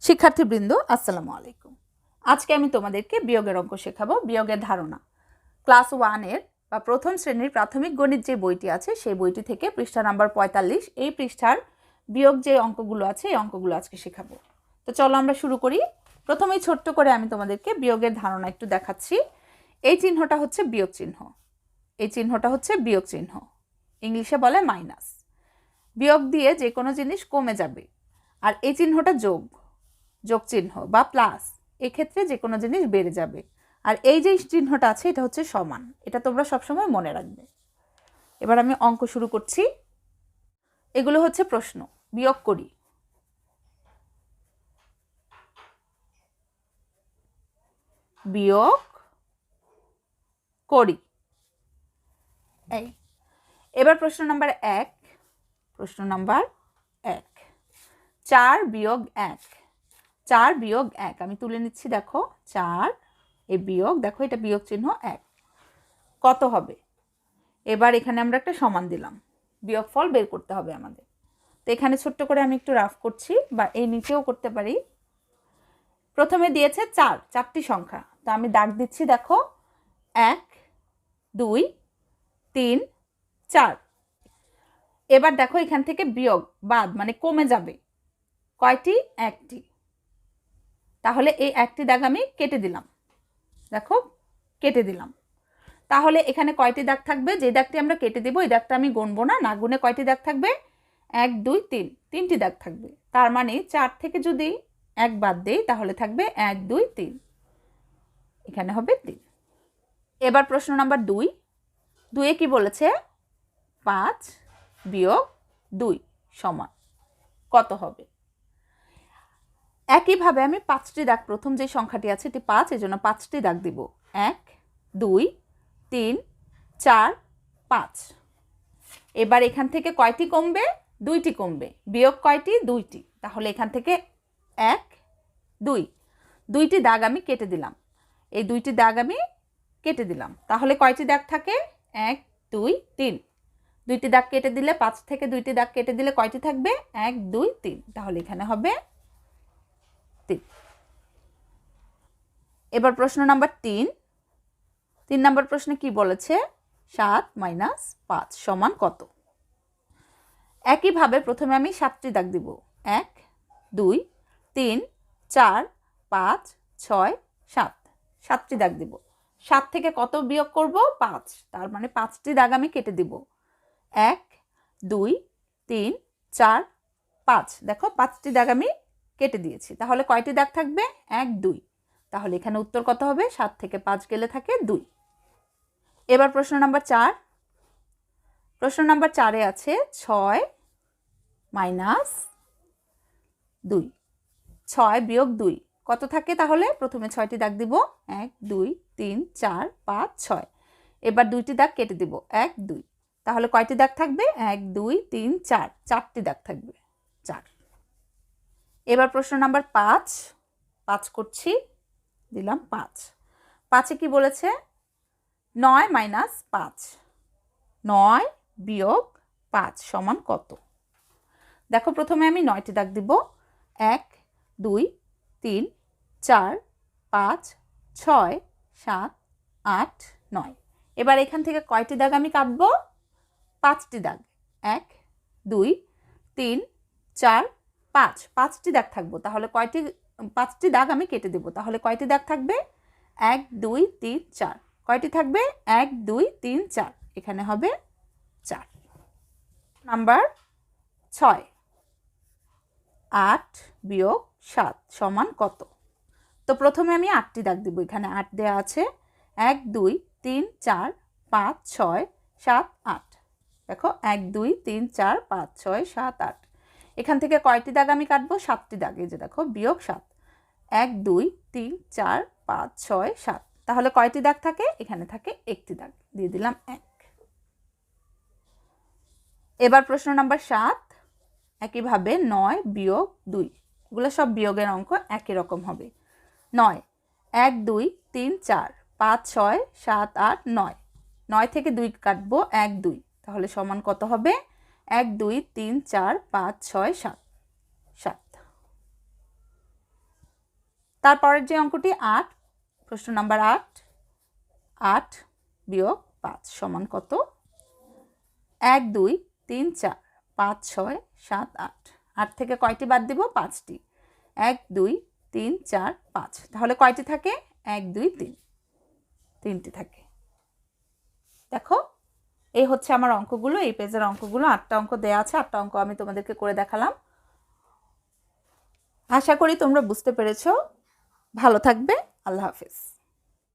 শিক্ষার্থীবৃন্দ আসসালামু আলাইকুম। আজকে আমি তোমাদেরকে বিয়োগের অঙ্ক শেখাবো, বিয়োগের ধারণা। ক্লাস 1-এর বা প্রথম শ্রেণীর প্রাথমিক গণিত যে বইটি আছে সেই বইটি থেকে পৃষ্ঠা নাম্বার 45 এই পৃষ্ঠার বিয়োগ যে অঙ্কগুলো আছে এই অঙ্কগুলো আজকে শেখাবো। তো চলো আমরা শুরু করি। প্রথমেই ছোট্ট করে আমি তোমাদেরকে বিয়োগের ধারণা একটু দেখাচ্ছি। এই চিহ্নটা হচ্ছে বিয়োগ চিহ্ন, এই চিহ্নটা হচ্ছে বিয়োগ চিহ্ন, ইংলিশে বলে মাইনাস। বিয়োগ দিয়ে যে কোনো জিনিস কমে যাবে। আর এই চিহ্নটা যোগ, যোগ চিহ্ন বা প্লাস, এক্ষেত্রে যে কোনো জিনিস বেড়ে যাবে। আর এই যে চিহ্নটা আছে এটা হচ্ছে সমান, এটা তোমরা সবসময় মনে রাখবে। এবার আমি অঙ্ক শুরু করছি। এগুলো হচ্ছে প্রশ্ন, বিয়োগ করি। বিয়োগ করি। এই এবার প্রশ্ন নাম্বার 1, প্রশ্ন নাম্বার 1, 4 বিয়োগ 1, 4 বিয়োগ 1 আমি তুলে নিচ্ছি। দেখো 4, এই বিয়োগ, দেখো এটা বিয়োগ চিহ্ন 1, কত হবে? এবার এখানে আমরা একটা সমান দিলাম, বিয়োগফল বের করতে হবে আমাদের। তো এখানে ছোট্ট করে আমি একটু রাফ করছি, বা এই নিচেও করতে পারি। প্রথমে দিয়েছে 4, 4টি সংখ্যা, তো আমি দাগ দিচ্ছি। দেখো 1 2 3 4। এবার দেখো এখান থেকে বিয়োগ বাদ মানে কমে যাবে কয়টি? 1টি। তাহলে এই 1টি দাগ আমি কেটে দিলাম। দেখো কেটে দিলাম। তাহলে এখানে কয়টি দাগ থাকবে? যে দাগটি আমরা কেটে দেব এই দাগটা আমি গুনবো না, না গুনে কয়টি দাগ থাকবে? 1 2 3, 3টি দাগ থাকবে। তার মানে 4 থেকে যদি 1 বাদ দেই তাহলে থাকবে 1 2 3, এখানে হবে 3। এবার প্রশ্ন নাম্বার 2, 2-এ কি বলেছে? 5 বিয়োগ 2 সমান কত হবে? একইভাবে আমি 5টি দাগ, প্রথম যে সংখ্যাটি আছে এটি 5, এজন্য 5টি দাগ দিব। 1 2 3 4 5। এবার এখান থেকে কয়টি কমবে? 2টি কমবে। বিয়োগ কয়টি? 2টি। তাহলে এখান থেকে 1 2, 2টি দাগ আমি কেটে দিলাম। এই 2টি দাগ আমি কেটে দিলাম। তাহলে কয়টি দাগ থাকে? 1 2 3। 2টি দাগ কেটে দিলে, 5 থেকে 2টি দাগ কেটে দিলে কয়টি থাকবে? 1 2 3। তাহলে এখানে হবে 3। এবার প্রশ্ন নাম্বার 3, 3 নম্বর প্রশ্নে কি বলেছে? 7 মাইনাস 5 সমান কত? একইভাবে প্রথমে আমি 7টি দাগ দিব। 1 2 3 4 5 6 7, 7টি দাগ দিব। 7 থেকে কত বিয়োগ করব? 5। তার মানে 5টি দাগ আমি কেটে দিব। 1 2 3 4 5। দেখো 5টি দাগ আমি কেটে দিয়েছি। তাহলে কয়টি দাগ থাকবে? 1 2। তাহলে এখানে উত্তর কত হবে? 7 থেকে 5 গেলে থাকে 2। এবার প্রশ্ন নাম্বার 4, প্রশ্ন নাম্বার 4-এ আছে 6 মাইনাস 2, 6 বিয়োগ 2 কত থাকে? তাহলে প্রথমে 6টি দাগ দিব। 1 2 3 4 5 6। এবার 2টি দাগ কেটে দিব। 1 2। তাহলে কয়টি দাগ থাকবে? 1 2 3 4, 4টি দাগ থাকবে, 4। এবার প্রশ্ন নাম্বার 5, 5 করছি, দিলাম 5। 5-এ কি বলেছে? 9 মাইনাস 5, 9 বিয়োগ 5 সমান কত? দেখো প্রথমে আমি 9টি দাগ দিব। 1 2 3 4 5 6 7 8 9। এবার এখান থেকে কয়টি দাগ আমি কাটবো? 5টি দাগ। 1 2 3 4 5, 5টি দাগ থাকবো। তাহলে কয়টি? 5টি দাগ আমি কেটে দেব। তাহলে কয়টি দাগ থাকবে? 1 2 3 4। কয়টি থাকবে? 1 2 3 4, এখানে হবে 4। নাম্বার 6, 8 বিয়োগ 7 সমান কত? তো প্রথমে আমি 8টি দাগ দিব। এখানে 8 দেওয়া আছে। 1 2 3 4 5 6 7 8। দেখো 1 2 3 4 5 6 7 8। এখান থেকে কয়টি দাগ আমি কাটবো? 7টি দাগ। এই যে দেখো বিয়োগ 7। 1 2 3 4 5 6 7। তাহলে কয়টি দাগ থাকে? এখানে থাকে 1টি দাগ, দিয়ে দিলাম 1। এবার প্রশ্ন নাম্বার 7, একইভাবে 9 বিয়োগ 2, এগুলো সব বিয়োগের অঙ্ক, একই রকম হবে। 9 1 2 3 4 5 6 7 8 9। 9 থেকে 2 কাটবো, 1 2। তাহলে সমান কত হবে? 1 2 3 4 5 6 7, 7। তারপরের যে অঙ্কটি 8, প্রশ্ন নাম্বার 8, 8 বিয়োগ 5 সমান কত? 1 2 3 4 5 6 7 8। 8 থেকে কয়টি বাদ দিব? 5টি। 1 2 3 4 5, তাহলে কয়টি থাকে? 1 2 3, 3টি থাকে। দেখো, এই হচ্ছে আমার অঙ্কগুলো, এই পেজের অঙ্কগুলো। 8টা অঙ্ক দেয়া আছে, 8টা অঙ্ক আমি তোমাদেরকে করে দেখালাম। আশা করি তোমরা বুঝতে পেরেছো। ভালো থাকবে। আল্লাহ হাফেজ।